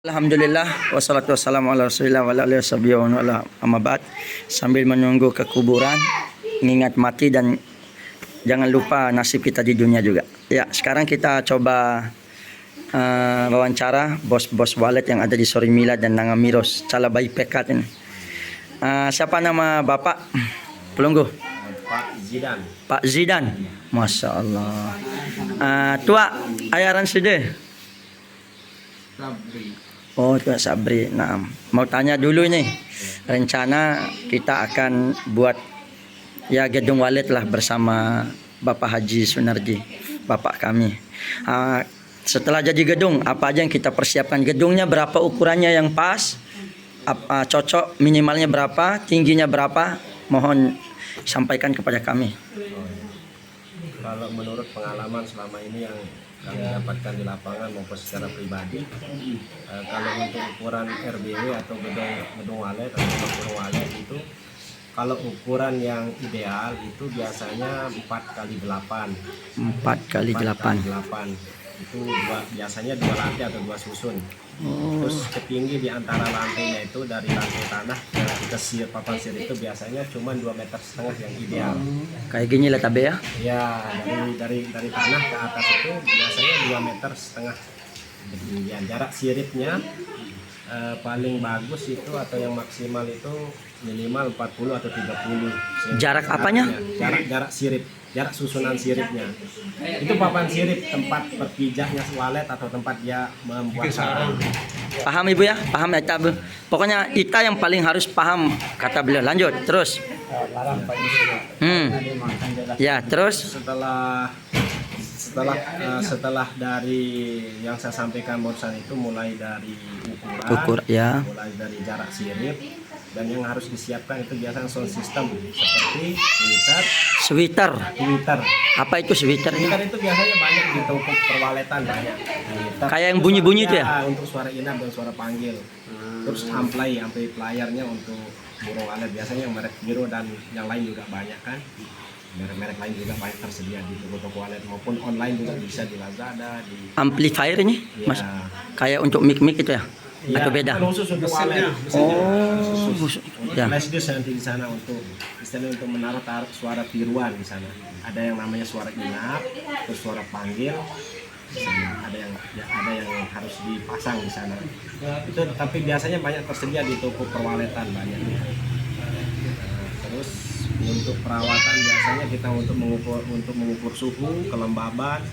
Alhamdulillah wassalatu wassalamu ala Rasulillah wa ala alihi wa ala amma ba'd. Sambil menunggu ke kuburan, mengingat mati dan jangan lupa nasib kita di dunia juga. Ya, sekarang kita coba wawancara bos-bos walet yang ada di Sorimila dan Nangamiros, Calabai Pekat ini. Siapa nama Bapak? Pelunggu. Pak Zidan. Pak Zidan. Masya Allah. Tua ayaran sede. Sabri. Oh, Tuan Sabri. Nah, mau tanya dulu nih. Rencana kita akan buat ya gedung walet lah bersama Bapak Haji Sunardi, Bapak kami. Setelah jadi gedung, apa aja yang kita persiapkan? Gedungnya berapa ukurannya yang pas? Cocok minimalnya berapa? Tingginya berapa? Mohon sampaikan kepada kami. Kalau menurut pengalaman selama ini yang kami dapatkan di lapangan maupun secara pribadi, kalau untuk ukuran RBW atau gedung walet atau gedung walet itu, kalau ukuran yang ideal itu biasanya 4x8. 4x8. Itu biasanya 2 lantai atau 2 susun. Terus ketinggi di antara lantainya itu dari lantai tanah ke papan sir itu biasanya cuma 2,5 meter yang ideal. Kayak gini lah tabe ya? Ya, dari tanah ke atas itu biasanya 2,5 meter ketinggian. Jarak siripnya paling bagus itu atau yang maksimal itu minimal 40 atau 30. Jarak apanya? Jarak sirip. Jarak susunan siripnya itu papan sirip, tempat berpijaknya walet atau tempat dia membuat sarang. Paham Ibu ya? Paham ya Bu? Pokoknya Ita yang paling harus paham, kata beliau. Lanjut terus. Ya terus. Setelah dari yang saya sampaikan barusan itu, mulai dari Ukur ya. mulai dari jarak sirip, dan yang harus disiapkan itu biasanya sound system seperti Sweater. Apa itu sweater? Sweater itu biasanya banyak di toko perwaletan, banyak. Kayak yang bunyi-bunyi itu ya? Untuk suara inap dan suara panggil. Terus amplifiernya untuk burung walet biasanya yang merek biru dan yang lain juga banyak kan. Merek-merek lain juga banyak tersedia di toko-toko walet maupun online juga bisa di Lazada, di Amplifier ini? ya. Mas, kayak untuk mic-mic itu ya? Atau beda? Khusus untuk walet. Ya. Flash disk nanti di sana untuk istilahnya untuk menaruh suara tiruan di sana. Ada yang namanya suara inap, terus suara panggil. Ada yang harus dipasang di sana. Itu tapi biasanya banyak tersedia di toko perwaletan banyak. Terus untuk perawatan biasanya kita untuk mengukur suhu, kelembaban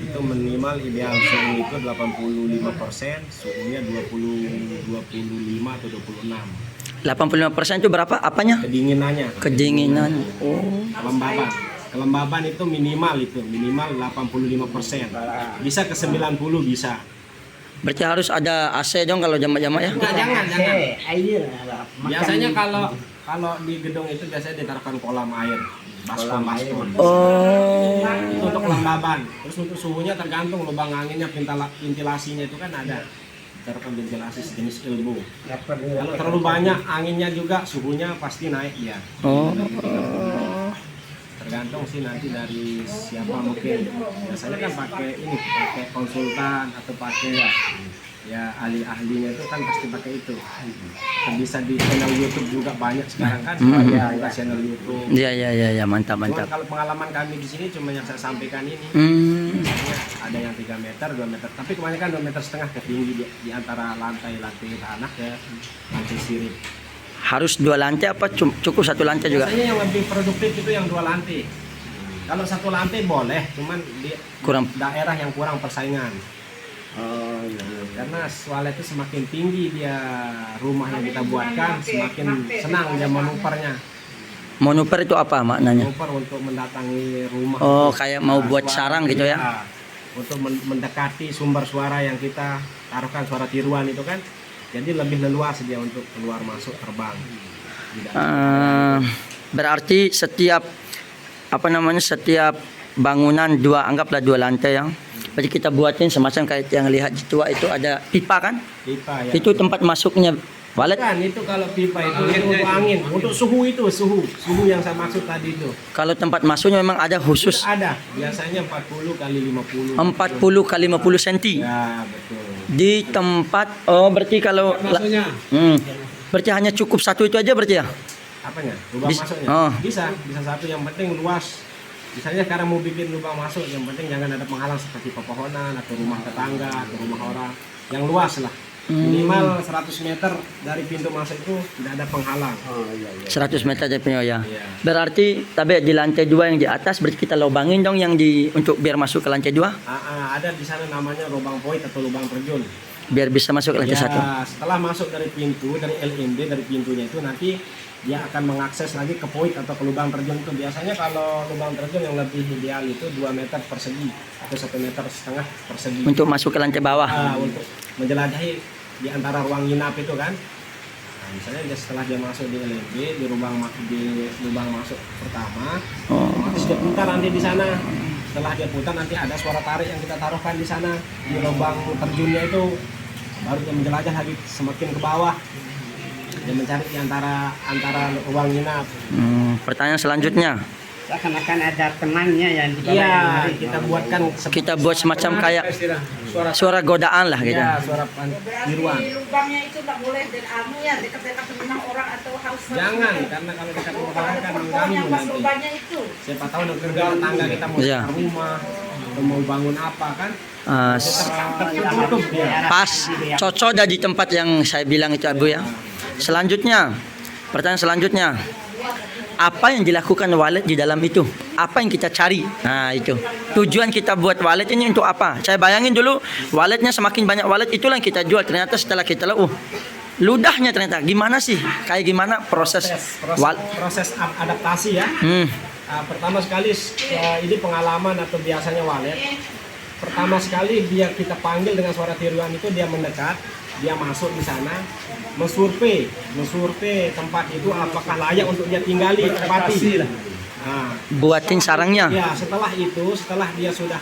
itu minimal ideal suhu itu 85%, suhunya 25 atau 26. 85% itu berapa? Apanya? Kedinginannya. Kedinginan. Kelembaban itu minimal 85%. Bisa ke 90 bisa. Berarti harus ada AC dong kalau jamak-jamak ya? Enggak, jangan. Biasanya kalau di gedung itu biasanya ditaruhkan kolam air, baskom. Oh. Itu untuk kelembaban. Terus untuk suhunya tergantung lubang anginnya, ventilasinya itu kan ada. Ditaruhkan ventilasi sejenis elbow. Kalau terlalu banyak anginnya juga suhunya pasti naik ya. Oh. Tergantung sih nanti dari siapa, mungkin biasanya kan pakai konsultan atau pakai ya ahli-ahlinya itu kan pasti pakai itu. Bisa di channel YouTube juga banyak sekarang kan, buka channel YouTube. Iya, mantap. Kalau pengalaman kami di sini cuma yang saya sampaikan ini. Biasanya ada yang 3 meter, 2 meter, tapi kebanyakan 2,5 meter ketinggi di antara lantai tanah ke lantai sirip. Harus 2 lantai apa cukup 1 lantai juga? Biasanya yang lebih produktif itu yang 2 lantai. Kalau 1 lantai boleh, cuman di daerah yang kurang persaingan. Karena walet itu semakin tinggi dia rumah yang kita buatkan, semakin senang dia manuvernya. Manuver itu apa maknanya? Manuver untuk mendatangi rumah. Oh, kayak mau buat sarang gitu ya? Untuk mendekati sumber suara yang kita taruhkan, suara tiruan itu kan. Jadi lebih leluas dia untuk keluar masuk terbang. Berarti setiap bangunan anggaplah 2 lantai yang berarti kita buatin semacam kayak yang lihat di tua itu ada pipa kan? Pipa ya. Itu tempat masuknya Walet Kan itu kalau pipa itu untuk angin, untuk suhu yang saya maksud tadi itu. kalau tempat masuknya memang ada khusus Ada, biasanya 40 kali 50. 40 kali 50 cm. Ya, betul. Di tempat berarti kalau berarti hanya cukup satu itu aja berarti ya? Apanya? Lubang Bis- masuknya? oh. Bisa satu, yang penting luas. Misalnya sekarang mau bikin lubang masuk, yang penting jangan ada penghalang seperti pepohonan atau rumah tetangga atau rumah orang. Yang luas lah. Minimal 100 meter dari pintu masuk itu tidak ada penghalang. 100 meter aja punya ya. Iya. Berarti tapi di lantai 2 yang di atas berarti kita lubangin dong yang di untuk biar masuk ke lantai 2 Ada di sana namanya lubang void atau lubang terjun. biar bisa masuk ke lantai 1. Setelah masuk dari pintu, dari LND, dari pintunya itu nanti dia akan mengakses lagi ke void atau ke lubang terjun itu. Biasanya kalau lubang terjun yang lebih ideal itu 2 meter persegi atau 1,5 meter persegi. Untuk masuk ke lantai bawah. Untuk menjelajahi di antara ruang nginap itu kan. Nah, misalnya setelah dia masuk di LND, di lubang masuk pertama, otomatis dia putar nanti di sana. Setelah dia putar nanti ada suara tarik yang kita taruhkan di sana di lubang terjunnya itu, baru dia menjelajah lagi semakin ke bawah. Dia mencari di antara ruang nginap. Pertanyaan selanjutnya, Seakan-akan ada temannya yang di bawah. Iya, kita buatkan kita buat semacam kayak suara godaan lah gitu. ya, suara tiruan. Di lubangnya itu nggak boleh dekat-dekat dengan orang atau harus Jangan, karena kalau dekat rumah orang kan yang mengganggu pas nanti. lubangnya itu. Siapa tahu nanti tetangga kita mau Iya. sewa rumah atau mau bangun apa kan? Ah, Tertutup dia. pas cocok dah di tempat yang saya bilang itu Bu ya. Selanjutnya, pertanyaan selanjutnya, apa yang dilakukan walet di dalam itu? Apa yang kita cari? Nah itu tujuan kita buat walet ini untuk apa? Saya bayangin dulu waletnya semakin banyak walet itulah yang kita jual. Ternyata setelah kita lihat, ludahnya ternyata gimana sih? Kayak gimana proses Proses adaptasi ya. Pertama sekali ini pengalaman atau biasanya walet. Pertama sekali kita panggil dengan suara tiruan itu, dia mendekat, dia masuk di sana, mensurvei tempat itu apakah layak untuk dia tinggali, tempati. Nah, buatin sarangnya. ya setelah dia sudah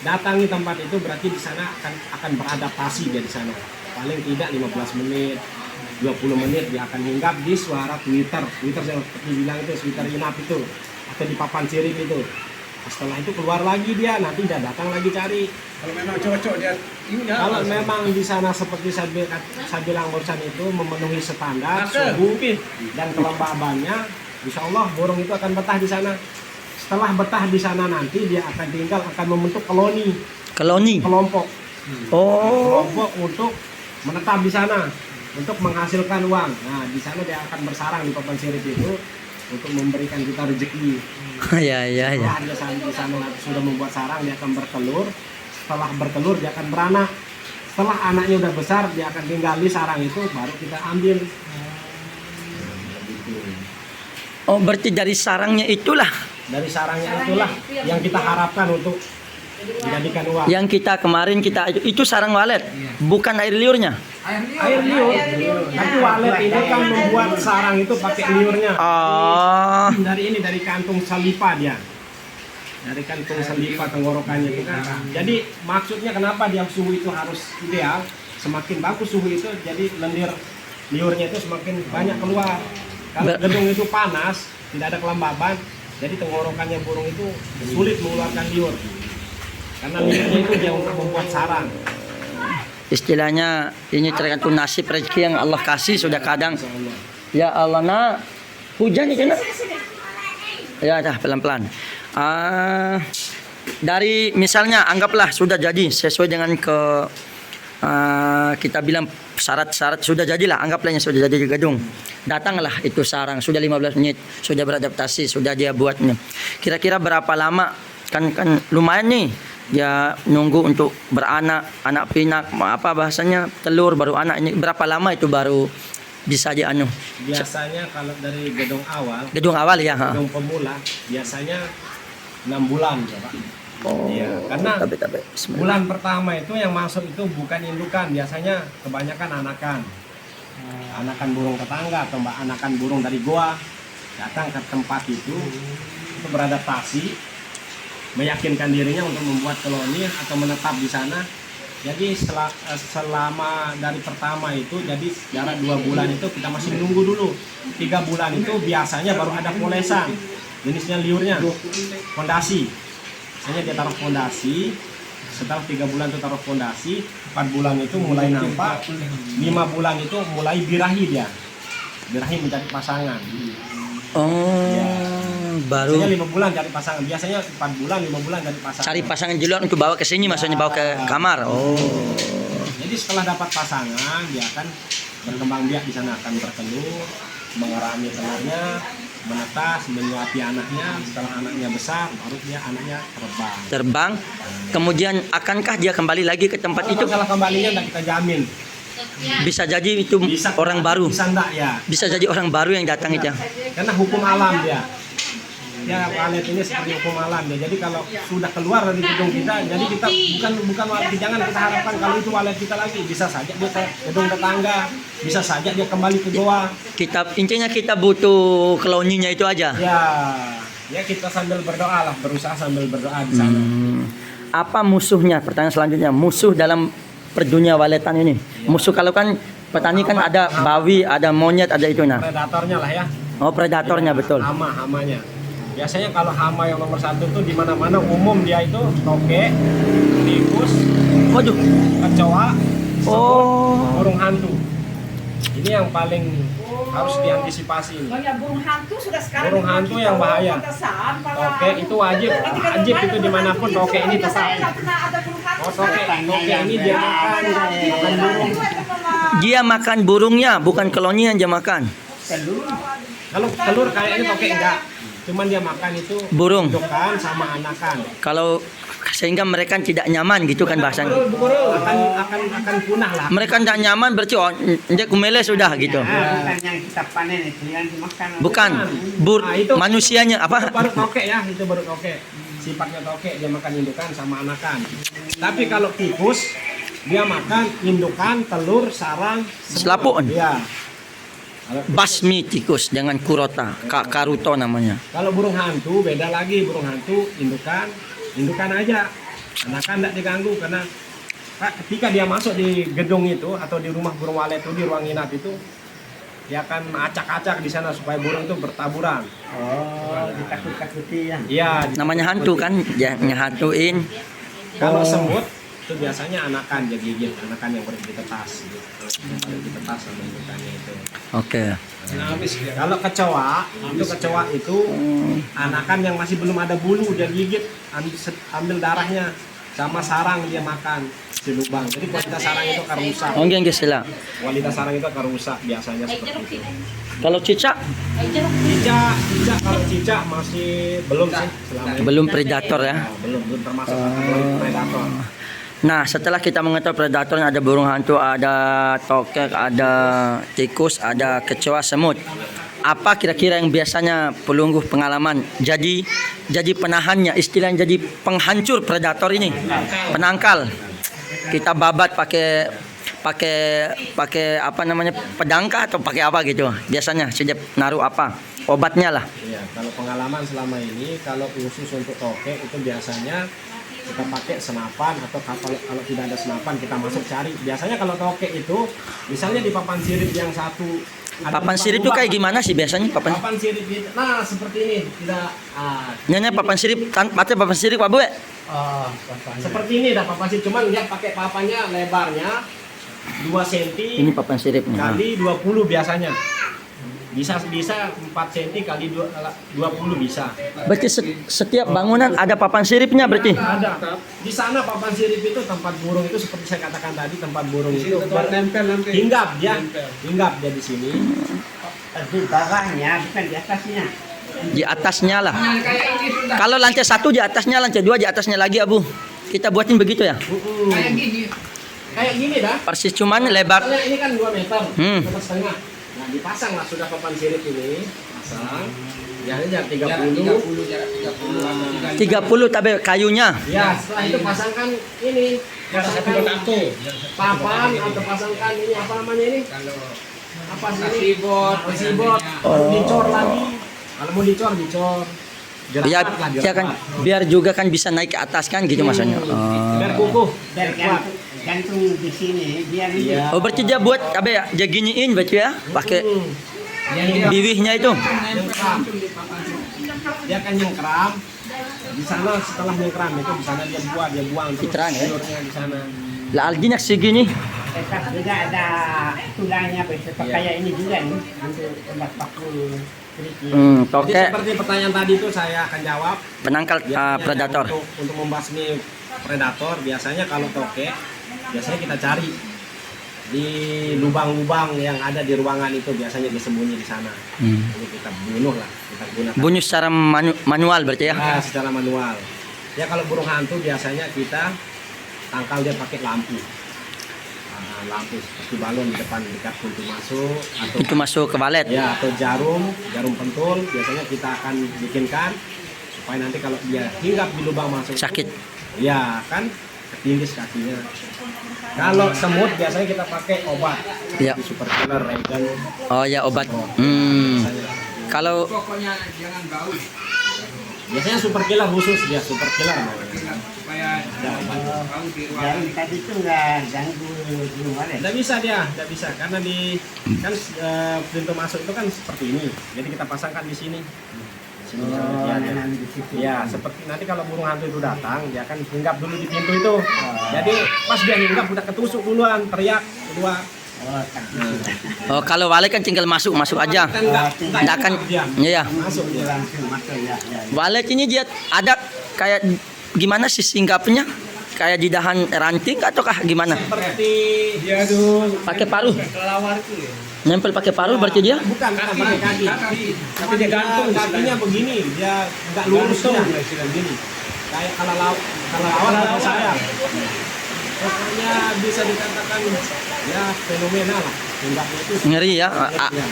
datangi tempat itu, berarti di sana akan beradaptasi dia di sana. Paling tidak 15 menit, 20 menit dia akan hinggap di suara Twitter yang seperti bilang itu, Twitter inap itu atau di papan sirip itu. Setelah itu keluar lagi dia, nanti dia datang lagi cari. Kalau memang cocok dia Kalau memang di sana seperti saya bilang barusan itu memenuhi standar suhu dan kelembabannya, insya Allah burung itu akan betah di sana. Setelah betah di sana nanti dia akan membentuk kelompok untuk menetap di sana, untuk menghasilkan uang. Nah di sana dia akan bersarang di papan sirip itu untuk memberikan kita rezeki. Ya. Setelah dia di sana sudah membuat sarang, dia akan bertelur. Setelah bertelur dia akan beranak. Setelah anaknya udah besar, dia akan tinggali sarang itu, baru kita ambil. Oh berarti dari sarangnya itulah Dari sarangnya itulah yang kita harapkan untuk dijadikan uang. yang kita kemarin itu sarang walet, bukan air liurnya. Air liur. Tapi walet ini kan membuat sarang itu pakai liurnya. Dari kantung salipa dia. Dari kantung salipa tenggorokannya itu kan. Jadi maksudnya kenapa dia suhu itu harus ideal? Semakin bagus suhu itu, jadi liurnya itu semakin banyak keluar. Kalau gedung itu panas, tidak ada kelembaban, jadi tenggorokannya burung itu sulit mengeluarkan liur. Karena liurnya itu dia untuk membuat sarang. Istilahnya ini tergantung nasib rezeki yang Allah kasih sudah kadang. Ya Allah nak hujan itu nak. Ya dah pelan-pelan. Dari misalnya anggaplah sudah jadi sesuai dengan kita bilang syarat-syarat sudah jadilah, anggaplah yang sudah jadi di gedung. Datanglah itu sarang sudah 15 menit, sudah beradaptasi, sudah dia buatnya. Kira-kira berapa lama? Kan lumayan nih. Ya nunggu untuk beranak, anak pinak, apa bahasanya, telur baru anak. Ini berapa lama itu baru bisa dianu? Biasanya kalau dari gedung awal Ya. gedung pemula biasanya 6 bulan ya Pak. Iya, karena bulan pertama itu yang masuk itu bukan indukan, biasanya kebanyakan anakan burung tetangga atau anakan burung dari goa datang ke tempat itu beradaptasi, meyakinkan dirinya untuk membuat koloni atau menetap di sana. Jadi selama dari pertama itu, jadi jarak 2 bulan itu kita masih menunggu dulu. 3 bulan itu biasanya baru ada polesan, jenisnya liurnya, fondasi. Biasanya dia taruh fondasi. Setelah 3 bulan itu taruh fondasi, 4 bulan itu mulai nampak, 5 bulan itu mulai birahi dia. Birahi mencari pasangan. Baru Biasanya 5 bulan cari pasangan. Biasanya 4 bulan, 5 bulan cari pasangan. cari pasangan di luar untuk bawa ke sini, maksudnya bawa ke kamar. Jadi setelah dapat pasangan, dia akan berkembang biak di sana, akan bertelur, mengerami telurnya, menetas, menyuapi anaknya. Setelah anaknya besar, baru dia anaknya Terbang. Kemudian akankah dia kembali lagi ke tempat itu? Masalah kembalinya tidak kita jamin. Bisa jadi itu Bisa orang baru. Bisa enggak ya? Bisa jadi orang baru yang datang itu. Karena hukum alam dia. Ya, walet ini seperti hukum alam ya. Jadi kalau sudah keluar dari gedung kita, jadi kita bukan walet, jangan kita harapkan kalau itu walet kita lagi. Bisa saja dia ke gedung tetangga, bisa saja dia kembali ke goa. Intinya kita butuh koloninya itu aja. Ya kita sambil berdoa lah, berusaha sambil berdoa di sana. Apa musuhnya? Pertanyaan selanjutnya, musuh dalam perdunia waletan ini. Musuh kalau kan petani kan ada bawi, ada monyet, ada itu nah. Predatornya lah ya. Oh, predatornya betul. Hamanya. Biasanya kalau hama yang nomor 1 tuh di mana-mana umum dia itu toke, tikus, Waduh. kecoa, Oh. burung hantu. Ini yang paling harus diantisipasi ini. Banyak burung hantu sudah sekarang. Burung hantu yang bahaya. Toke itu wajib itu dimanapun toke ini tetap. Toke ini dia makan burung. Dia makan burungnya, bukan koloni yang dia makan. Kalau telur kayaknya toke enggak. Cuman dia makan itu Burung. indukan sama anakan. Kalau sehingga mereka tidak nyaman gitu kan bahasanya. Akan punah lah. Mereka tidak nyaman berarti dia kumele sudah gitu. Bukan yang kita panen itu yang dimakan. Bukan manusianya apa? Itu baru toke ya, itu baru toke. Sifatnya toke, dia makan indukan sama anakan. Tapi kalau tikus dia makan indukan, telur, sarang, Selaput. Iya. Basmi tikus dengan kurota, karuto namanya. Kalau burung hantu beda lagi, burung hantu indukan aja. Anakan tidak diganggu karena ketika dia masuk di gedung itu atau di rumah burung walet itu, di ruang inap itu, dia akan acak-acak di sana supaya burung itu bertaburan. Oh, ditakut-takuti ya. Iya. Namanya hantu kan, ya ngehantuin. Kalau semut itu biasanya anakan dia gigit, anakan yang berarti ditetas gitu. Yang ditetas sama indukannya itu. Oke. Kalau kecoa itu anakan yang masih belum ada bulu dia gigit, ambil darahnya sama sarang dia makan si lubang. Jadi kualitas sarang itu akan rusak. Oh, enggak sila. Kualitas sarang itu akan rusak biasanya seperti itu. Kalau cicak Cicak kalau cicak masih belum sih selama ini. belum predator ya. Nah, belum termasuk kategori predator. Nah, setelah kita mengetahui predatornya ada burung hantu, ada tokek, ada tikus, ada kecoa, semut. Apa kira-kira yang biasanya pelungguh pengalaman jadi penahannya, istilahnya jadi penghancur predator ini, penangkal. Kita babat pakai apa namanya, pedangkah atau pakai apa gitu. Biasanya sejak naruh apa? Obatnya lah. Iya, kalau pengalaman selama ini kalau khusus untuk tokek itu biasanya kita pakai senapan atau kalau tidak ada senapan kita masuk cari. Biasanya kalau tokek itu misalnya di papan sirip yang satu ada Papan tempat sirip itu lubang. kayak gimana sih biasanya papan? Papan sirip itu, nah seperti ini tidak Nyanyi papan sirip, papan sirip Pak Bu. Oh, seperti ini dah papan sirip, cuman dia pakai papannya lebarnya 2 cm Ini papan siripnya. kali 20 biasanya. Bisa 4 cm kali 20 bisa. Berarti setiap bangunan ada papan siripnya berarti. Ada. Di sana papan sirip itu tempat burung itu seperti saya katakan tadi, tempat burung itu nempel. hinggap dia di sini. Di bawahnya, bukan di atasnya. Di atasnya lah. Kalau lantai 1 di atasnya, lantai 2 di atasnya lagi, Abu. Kita buatin begitu ya. Kayak gini dah. Persis cuman lebar. Soalnya ini kan 2 meter, Hmm. 1,5. Nah, dipasang lah sudah papan sirip ini, pasang. Jaraknya 30. 30 tapi kayunya. Ya, setelah itu pasangkan ini. Pasangkan papan atau pasangkan ini apa namanya ini? Apa sih ini? Sibot. Dicor lagi. Kalau mau dicor. Ya, Jerat lah, ya kan biar juga kan bisa naik ke atas kan gitu maksudnya. Oh. Biar kukuh, Biar biar kuat. gantung di sini dia Iya. Oh berarti dia buat apa ya? Dia giniin berarti ya? Pakai bibihnya itu. Nyengkram. Dia akan nyengkram. Di sana setelah nyengkram itu di sana dia buang terus Citra, ya? telurnya di sana. Lah alginak segini. tetap juga ada tulangnya tetap Iya. kayak ini juga nih untuk tempat paku kerikil. Jadi Toke seperti pertanyaan tadi itu saya akan jawab. penangkal Biasanya predator. Untuk membasmi predator biasanya kalau toke biasanya kita cari di lubang-lubang yang ada di ruangan itu, biasanya disembunyi di sana. Ini kita bunuh lah, kita gunakan. Bunuh secara manual berarti ya? Ya, secara manual. Ya kalau burung hantu biasanya kita tangkal dia pakai lampu. Lampu seperti balon di depan dekat pintu masuk atau Itu masuk ke walet. ya atau jarum pentul biasanya kita akan bikinkan supaya nanti kalau dia hinggap di lubang masuk itu, Sakit. ya kan ketindis kakinya. Kalau semut biasanya kita pakai obat Ya. seperti super killer, regen. Oh ya obat. Kalau Biasanya super killer khusus dia, super killer namanya. Jarum tadi itu nggak ganggu burung walet. Nggak bisa dia, nggak bisa karena di kan pintu masuk itu kan seperti ini. Jadi kita pasangkan di sini. Sini ya, Nanam di situ. ya, seperti nanti kalau burung hantu itu datang, dia akan hinggap dulu di pintu itu. Jadi pas dia hinggap udah ketusuk duluan, teriak kedua. kalau walet kan tinggal masuk aja. Kan nggak akan diam. ya. Masuk dia. Langsung masuk ya. Walet ini dia ada kayak gimana sih singgapnya? Kayak di dahan ranting ataukah gimana? Seperti dia tuh Pakai paruh. kelelawar itu ya. Nempel pakai paruh berarti dia? Bukan pakai kaki. Tapi dia gantung kakinya begini, dia nggak lurus dia begini. Kayak kalau lawan saya. Pokoknya bisa dikatakan ya fenomenal lah. Hinggapnya itu Ngeri ya,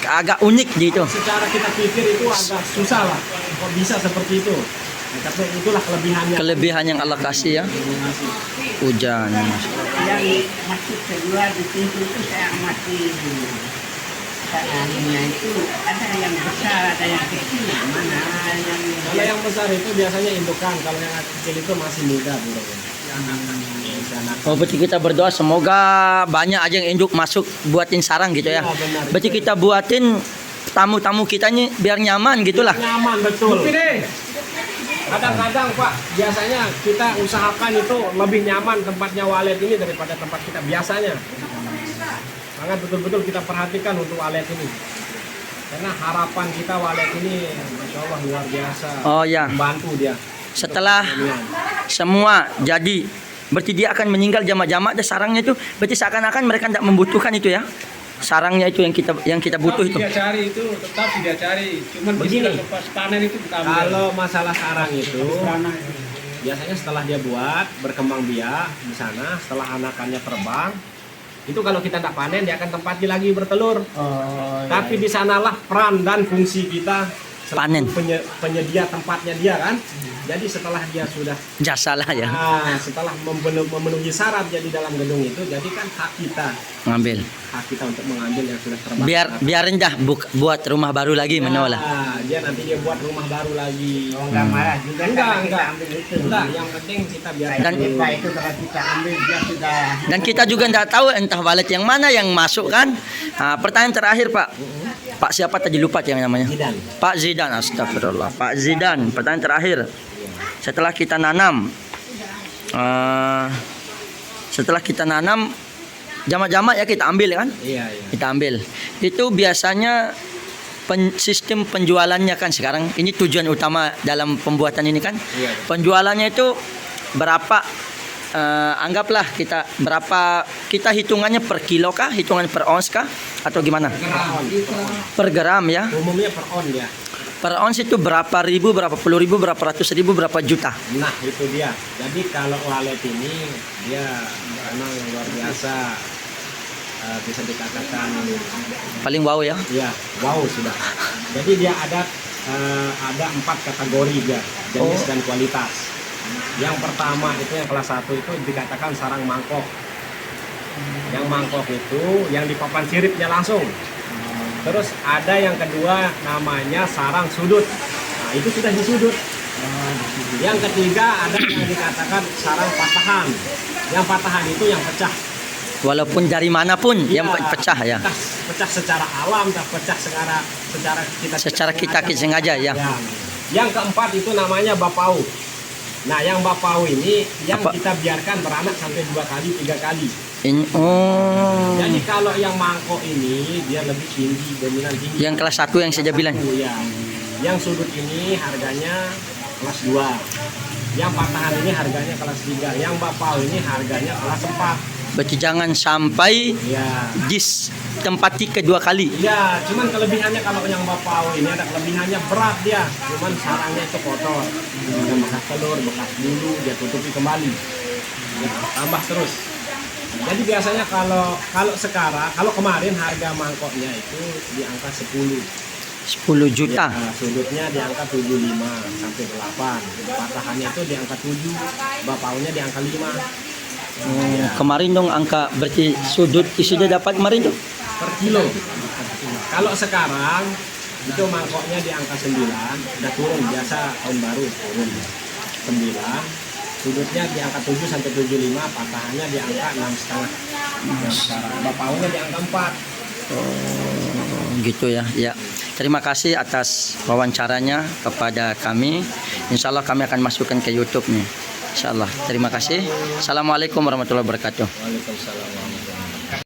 agak unik gitu. secara kita pikir itu agak susah lah. Kok bisa seperti itu? Nah, tapi itulah kelebihannya. Kelebihan yang Allah kasih ya. Hujan. Yang masuk kedua di pintu itu saya amati tangannya itu ada yang besar, ada yang kecil. Mana yang Kalau yang besar itu biasanya indukan, kalau yang kecil itu masih muda burungnya. Oh berarti kita berdoa semoga banyak aja yang induk masuk buatin sarang gitu ya. Iya, benar. Berarti kita buatin tamu-tamu kita ini biar nyaman gitulah. Nyaman betul. Kadang-kadang Pak, biasanya kita usahakan itu lebih nyaman tempatnya walet ini daripada tempat kita biasanya. Sangat betul-betul kita perhatikan untuk walet ini. Karena harapan kita walet ini, Masya Allah luar biasa. Oh ya, Membantu dia. setelah semua jadi berarti dia akan meninggal jamak-jamak dan sarangnya itu berarti seakan-akan mereka tidak membutuhkan itu ya. Sarangnya itu yang kita butuh itu. Dia cari itu tetap dia cari. Cuman Begini. begini pas panen itu kita ambil. Kalau masalah sarang itu, biasanya setelah dia buat berkembang biak di sana, setelah anakannya terbang, itu kalau kita tidak panen dia akan tempati lagi bertelur. Tapi di sanalah peran dan fungsi kita selaku Panen. penyedia tempatnya dia kan. Jadi setelah dia sudah Jasa lah ya setelah memenuhi syarat jadi dalam gedung itu, jadi kan hak ngambil. untuk mengambil yang sudah terbang. Biarin dah buat rumah baru lagi menolak. Dia nanti dia buat rumah baru lagi. Oh, enggak marah juga Enggak, karena kita enggak. ambil itu. Enggak, yang penting kita biar Dan- Kita itu kalau kita ambil dia sudah Dan kita juga tidak tahu entah walet yang mana yang masuk kan. Nah, pertanyaan terakhir Pak. Pak siapa tadi lupa yang namanya? Zidan. Pak Zidan, astagfirullah. Pak Zidan, pertanyaan terakhir. Setelah kita nanam, jamak-jamak ya kita ambil kan? Iya, iya. Kita ambil. Itu biasanya sistem penjualannya kan sekarang. Ini tujuan utama dalam pembuatan ini kan. Iya. Penjualannya itu berapa? Anggaplah berapa kita hitungannya per kilo kah, hitungan per ons kah, atau gimana? Per gram ya. Umumnya per on ya. Per ons itu berapa ribu, berapa puluh ribu, berapa ratus ribu, berapa juta? Nah itu dia. Jadi kalau walet ini dia memang luar biasa, bisa dikatakan Paling wow ya. ya wow sudah. Jadi dia ada 4 kategori dia, jenis dan kualitas. Yang pertama itu yang kelas 1 itu dikatakan sarang mangkok. Yang mangkok itu yang di papan siripnya langsung. Terus ada yang kedua namanya sarang sudut. Nah, itu sudah di sudut. Yang ketiga ada yang dikatakan sarang patahan. Yang patahan itu yang pecah. Walaupun dari manapun yang Iya, pecah ya. entah pecah secara alam, entah pecah secara kita Secara kita sengaja ya. Yang keempat itu namanya bapau. Nah, yang bapau ini yang Apa? kita biarkan beranak sampai 2 kali, 3 kali. Ini oh. Jadi kalau yang mangkok ini dia lebih tinggi, dominan tinggi. Yang kelas 1 yang saya bilang. Ya. Yang sudut ini harganya kelas 2. Yang patahan ini harganya kelas 3. Yang bapau ini harganya kelas 4. Berarti jangan sampai Ya. ditempati kedua kali. Iya, cuman kelebihannya kalau yang bapau ini ada kelebihannya berat dia. Cuman sarangnya itu kotor. Ada bekas telur, bekas bulu, dia tutupi kembali. Ya, tambah terus. Jadi biasanya kalau kemarin harga mangkoknya itu di angka 10. 10 juta. Ya, sudutnya di angka 75 sampai 8. Patahannya itu di angka 7, bapaunya di angka 5. Oh, kemarin dong angka berarti sudut sudah dapat kemarin tuh. Per kilo. Kalau sekarang itu mangkoknya di angka 9, udah turun, biasa tahun baru turun 9, sudutnya di angka 7 sampai 75, patahannya di angka 6,5. Yang sekarang bapaunya di angka 4. Oh, gitu ya. Ya. Terima kasih atas wawancaranya kepada kami. Insya Allah kami akan masukkan ke YouTube nih. Insya Allah. Terima kasih. Assalamualaikum warahmatullahi wabarakatuh. Waalaikumsalam.